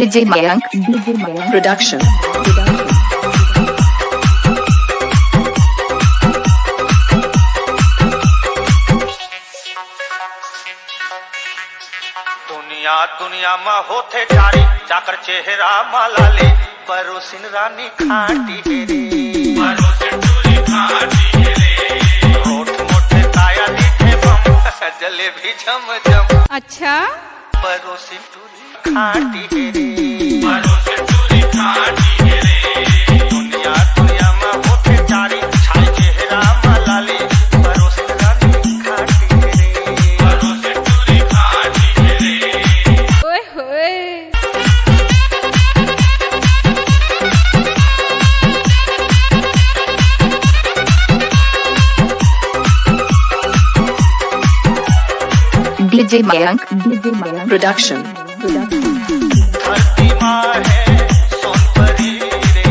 DJ Mayank Production. दुनिया दुनिया में होते जारी जाकर चेहरा माला ले परोसिन रानी खाटी रे होठ मोटे ताया दिखे बम जलेबी झम झम अच्छा परोसिन टूरी खाटी रे दुनिया दुनिया में होते जारी छाई चेहरा माला ले परोसिन रानी खाटी रे ओए होए DJ Mayank Production. धरती माँ है सोनपरी रे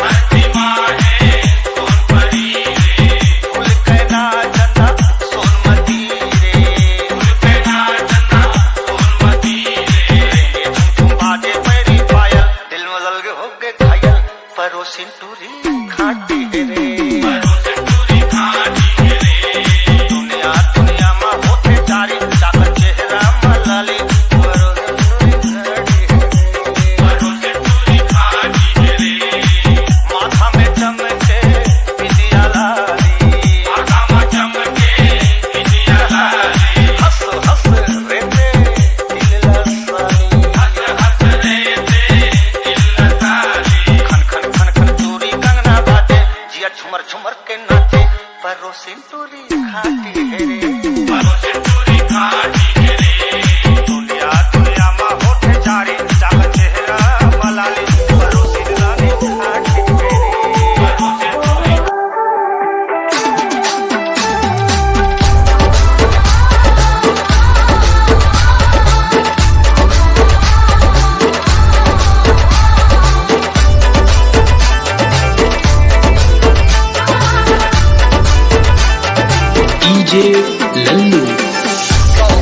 धरती माँ है सोनपरी रे फूल के नाचना सोनमती रे फूल के नाचना सोनमती रे तुम बाजे मेरी पायल दिल में लग हो गए घायल परोसिन टूरी खाटी रे परोसिन टूरी खाटी रे दुनिया दुनिया में होते जारी जाकर चेहरा मलाली माथा में चमके बिंदिया लाली माथा में चमके बिंदिया लाली हंस हंस रेते दिल लसानी हंस रेते दिल लसानी खन खन खन खन चूरी कंगना बाजे जिया झुमर झुमर के नाचे परोसिन टूरी खाटी रे परोसिन टूरी खाटी रे दुनिया दुनिया में होते जारी जाकर चेहरा मलाली परोसिन रानी खाटी रे परोसिन टूरी DJ Lallu.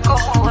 को